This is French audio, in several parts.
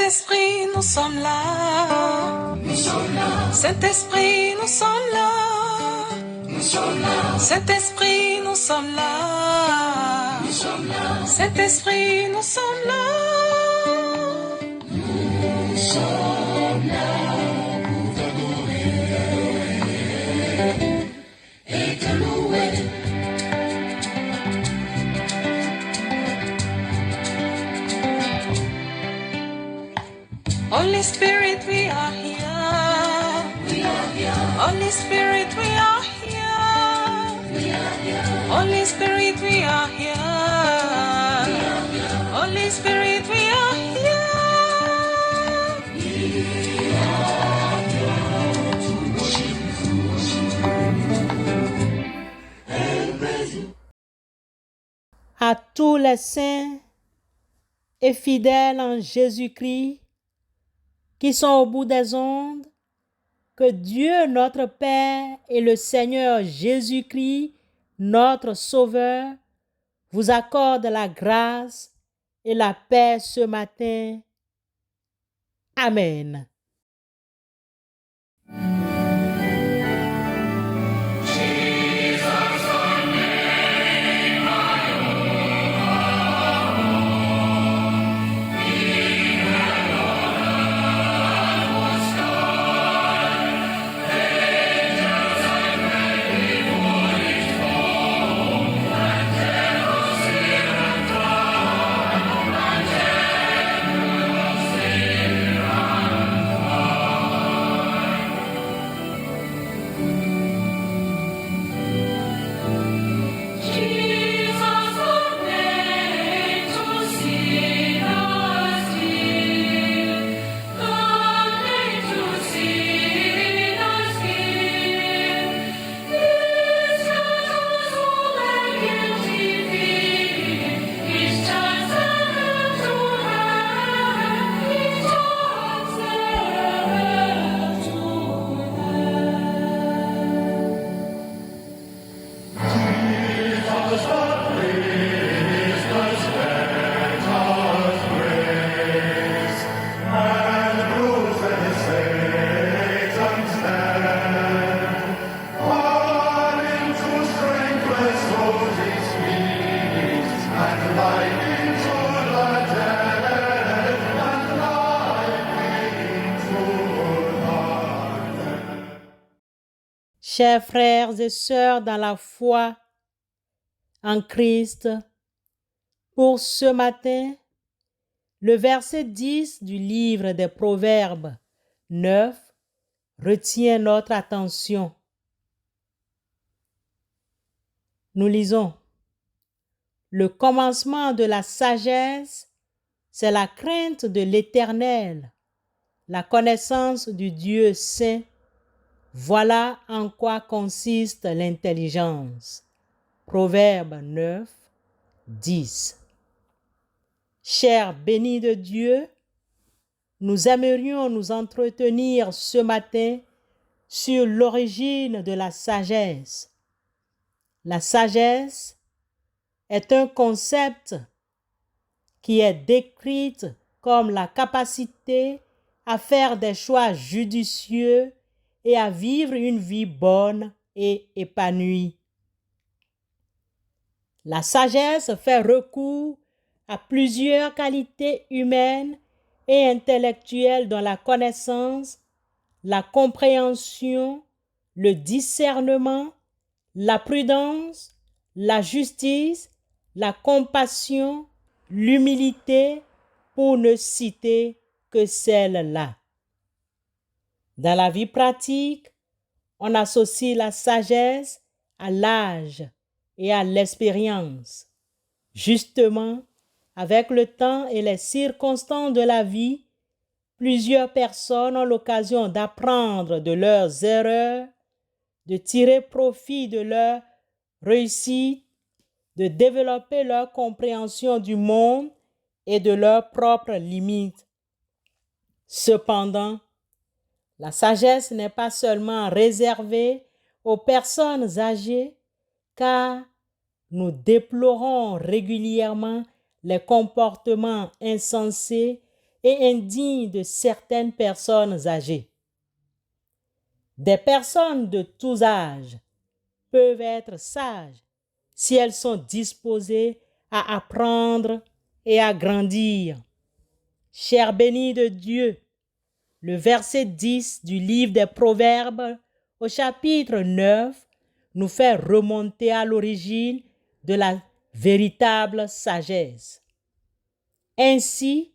Saint-Esprit, nous sommes là. Nous sommes là. Saint-Esprit, nous sommes là. Nous sommes là. Saint-Esprit, nous sommes là. Nous sommes là. Saint-Esprit, nous sommes là. Nous sommes là pour t'adorer et te louer. Holy Spirit, we are here. We are here. Holy Spirit, we are here. We are here. Holy Spirit, we are here. We are here. Holy Spirit, we are here. We are here to worship you and praise you. À tous les saints et fidèles en Jésus-Christ qui sont au bout des ondes, que Dieu notre Père et le Seigneur Jésus-Christ, notre Sauveur, vous accordent la grâce et la paix ce matin. Amen. Chers frères et sœurs dans la foi en Christ, pour ce matin, le verset 10 du livre des Proverbes 9 retient notre attention. Nous lisons: le commencement de la sagesse, c'est la crainte de l'Éternel, la connaissance du Dieu saint. Voilà en quoi consiste l'intelligence. Proverbe 9, 10. Chers bénis de Dieu, nous aimerions nous entretenir ce matin sur l'origine de la sagesse. La sagesse est un concept qui est décrit comme la capacité à faire des choix judicieux et à vivre une vie bonne et épanouie. La sagesse fait recours à plusieurs qualités humaines et intellectuelles dont la connaissance, la compréhension, le discernement, la prudence, la justice, la compassion, l'humilité, pour ne citer que celles-là. Dans la vie pratique, on associe la sagesse à l'âge et à l'expérience. Justement, avec le temps et les circonstances de la vie, plusieurs personnes ont l'occasion d'apprendre de leurs erreurs, de tirer profit de leur réussite, de développer leur compréhension du monde et de leurs propres limites. Cependant, la sagesse n'est pas seulement réservée aux personnes âgées, car nous déplorons régulièrement les comportements insensés et indigne de certaines personnes âgées. Des personnes de tous âges peuvent être sages si elles sont disposées à apprendre et à grandir. Chers bénis de Dieu, le verset 10 du livre des Proverbes au chapitre 9 nous fait remonter à l'origine de la véritable sagesse. Ainsi,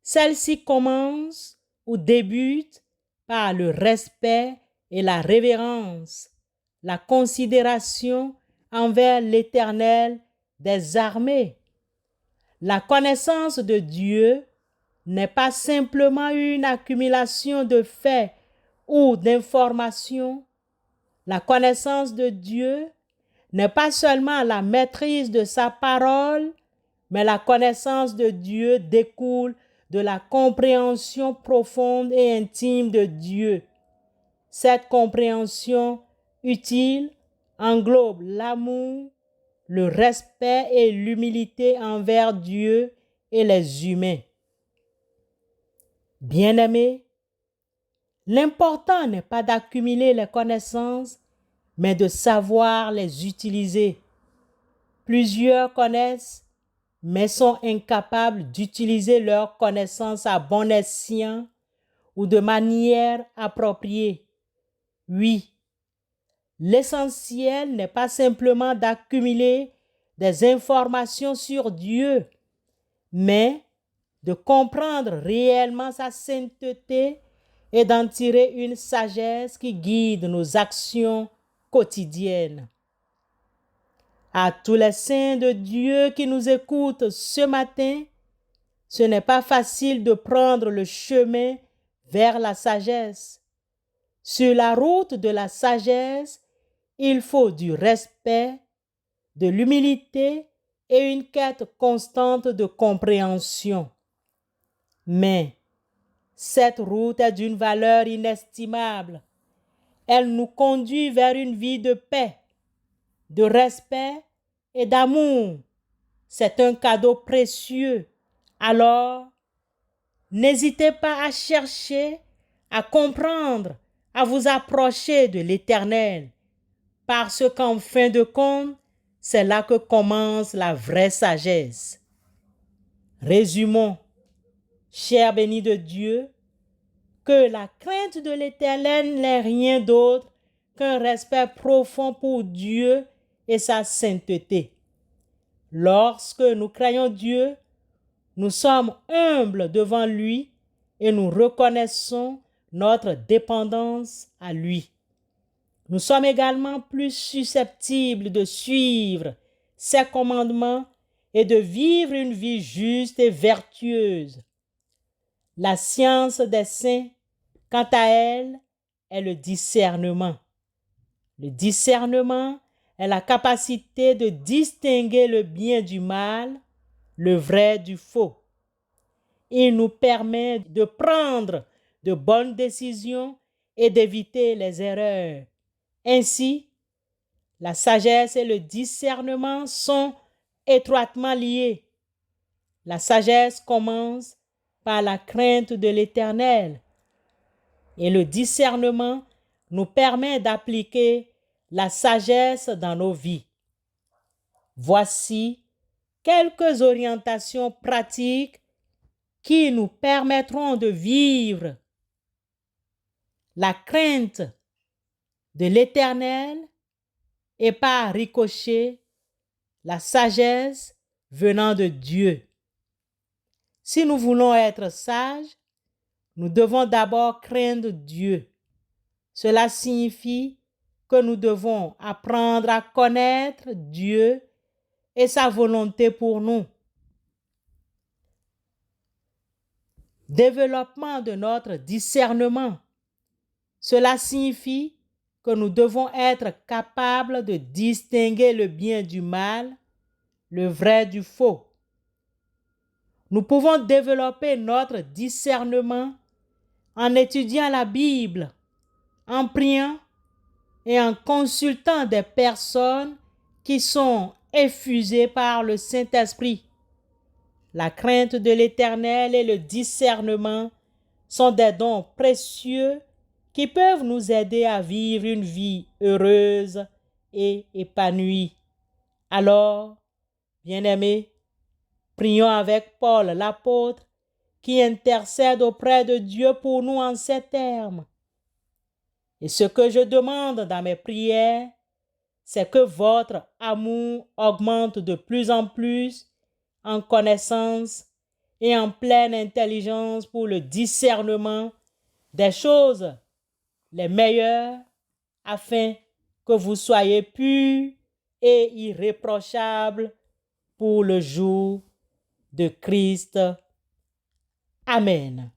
celle-ci commence ou débute par le respect et la révérence, la considération envers l'Éternel des armées. La connaissance de Dieu n'est pas simplement une accumulation de faits ou d'informations. La connaissance de Dieu n'est pas seulement la maîtrise de sa parole, mais la connaissance de Dieu découle de la compréhension profonde et intime de Dieu. Cette compréhension utile englobe l'amour, le respect et l'humilité envers Dieu et les humains. Bien-aimés, l'important n'est pas d'accumuler les connaissances, mais de savoir les utiliser. Plusieurs connaissent, mais sont incapables d'utiliser leurs connaissances à bon escient ou de manière appropriée. Oui, l'essentiel n'est pas simplement d'accumuler des informations sur Dieu, mais de comprendre réellement sa sainteté et d'en tirer une sagesse qui guide nos actions quotidiennes. À tous les saints de Dieu qui nous écoutent ce matin, ce n'est pas facile de prendre le chemin vers la sagesse. Sur la route de la sagesse, il faut du respect, de l'humilité et une quête constante de compréhension. Mais cette route est d'une valeur inestimable. Elle nous conduit vers une vie de paix, de respect et d'amour. C'est un cadeau précieux. Alors, n'hésitez pas à chercher, à comprendre, à vous approcher de l'Éternel, parce qu'en fin de compte, c'est là que commence la vraie sagesse. Résumons, chers bénis de Dieu, que la crainte de l'Éternel n'est rien d'autre qu'un respect profond pour Dieu et sa sainteté. Lorsque nous craignons Dieu, nous sommes humbles devant lui et nous reconnaissons notre dépendance à lui. Nous sommes également plus susceptibles de suivre ses commandements et de vivre une vie juste et vertueuse. La science des saints, quant à elle, est le discernement. Le discernement est la capacité de distinguer le bien du mal, le vrai du faux. Il nous permet de prendre de bonnes décisions et d'éviter les erreurs. Ainsi, la sagesse et le discernement sont étroitement liés. La sagesse commence par la crainte de l'Éternel et le discernement nous permet d'appliquer la sagesse dans nos vies. Voici quelques orientations pratiques qui nous permettront de vivre la crainte de l'Éternel et par ricochet la sagesse venant de Dieu. Si nous voulons être sages, nous devons d'abord craindre Dieu. Cela signifie que nous devons apprendre à connaître Dieu et sa volonté pour nous. Développement de notre discernement. Cela signifie que nous devons être capables de distinguer le bien du mal, le vrai du faux. Nous pouvons développer notre discernement en étudiant la Bible, en priant et en consultant des personnes qui sont effusées par le Saint-Esprit. La crainte de l'Éternel et le discernement sont des dons précieux qui peuvent nous aider à vivre une vie heureuse et épanouie. Alors, bien-aimés, prions avec Paul l'apôtre qui intercède auprès de Dieu pour nous en ces termes. Et ce que je demande dans mes prières, c'est que votre amour augmente de plus en plus en connaissance et en pleine intelligence pour le discernement des choses les meilleures, afin que vous soyez purs et irréprochables pour le jour de Christ. Amen.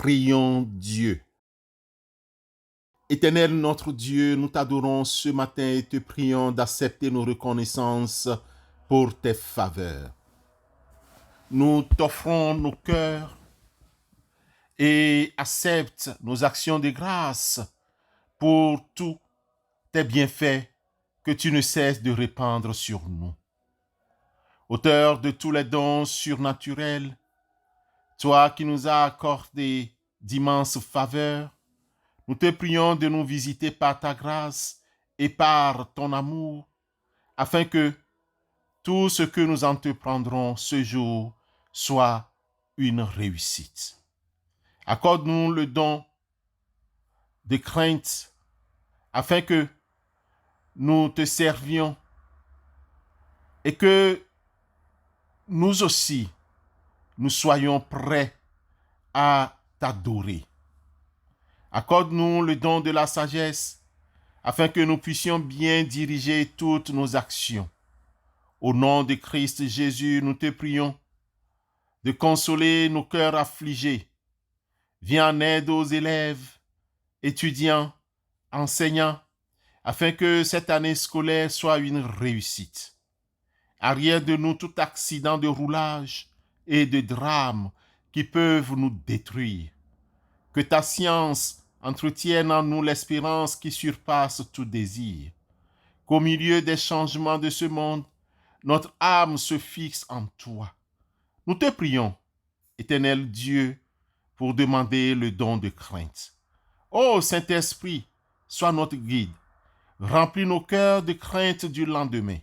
Prions Dieu. Éternel notre Dieu, nous t'adorons ce matin et te prions d'accepter nos reconnaissances pour tes faveurs. Nous t'offrons nos cœurs et accepte nos actions de grâce pour tous tes bienfaits que tu ne cesses de répandre sur nous. Auteur de tous les dons surnaturels, toi qui nous as accordé d'immenses faveurs, nous te prions de nous visiter par ta grâce et par ton amour, afin que tout ce que nous entreprendrons ce jour soit une réussite. Accorde-nous le don de crainte, afin que nous te servions et que nous aussi, nous soyons prêts à t'adorer. Accorde-nous le don de la sagesse, afin que nous puissions bien diriger toutes nos actions. Au nom de Christ Jésus, nous te prions de consoler nos cœurs affligés. Viens en aide aux élèves, étudiants, enseignants, afin que cette année scolaire soit une réussite. Arrière de nous tout accident de roulage et de drame qui peuvent nous détruire. Que ta science entretienne en nous l'espérance qui surpasse tout désir. Qu'au milieu des changements de ce monde, notre âme se fixe en toi. Nous te prions, éternel Dieu, pour demander le don de crainte. Ô Saint-Esprit, sois notre guide. Remplis nos cœurs de crainte du lendemain.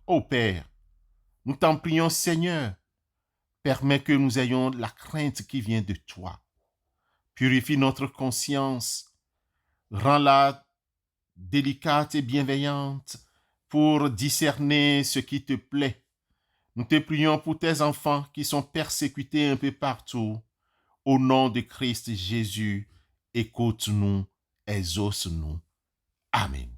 Ô Père, nous t'en prions, Seigneur, permets que nous ayons la crainte qui vient de toi. Purifie notre conscience, rends-la délicate et bienveillante pour discerner ce qui te plaît. Nous te prions pour tes enfants qui sont persécutés un peu partout. Au nom de Christ Jésus, écoute-nous, exauce-nous. Amen.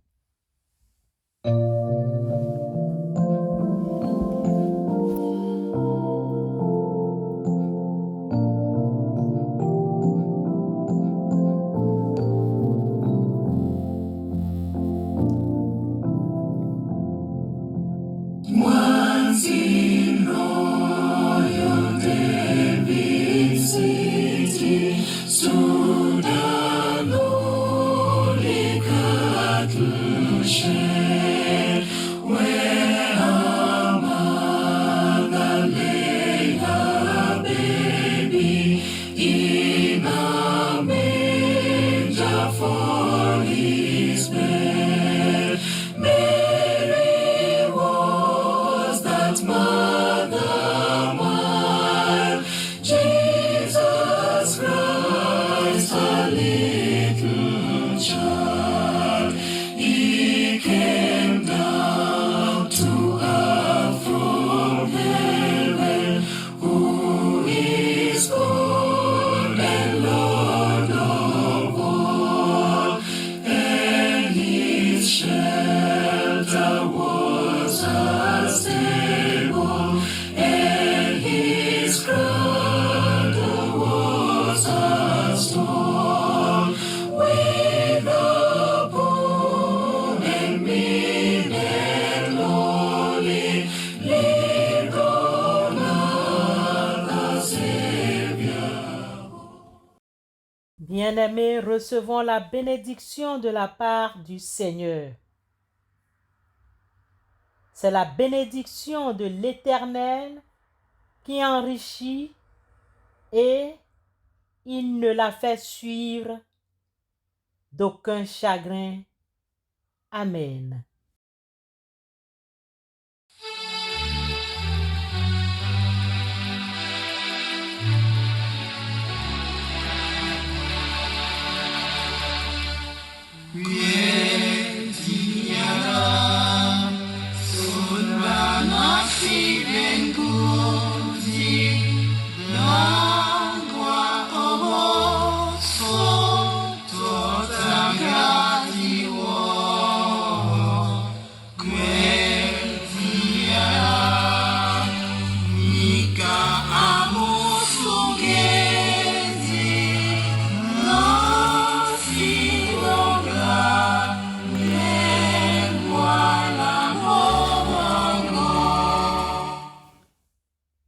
as in royal David's city stood a lowly cattle shed, where a mother laid her baby in a manger for his bed. Mary was that mother mild, Jesus Christ, her little child. He came down to earth from heaven, who is God and Lord of all, and his shelter was a stable, and his cradle was a stall, with a poor and mean and lowly, lived on earth the Savior. Bien-aimés, recevons la bénédiction de la part du Seigneur. C'est la bénédiction de l'Éternel qui enrichit et il ne la fait suivre d'aucun chagrin. Amen.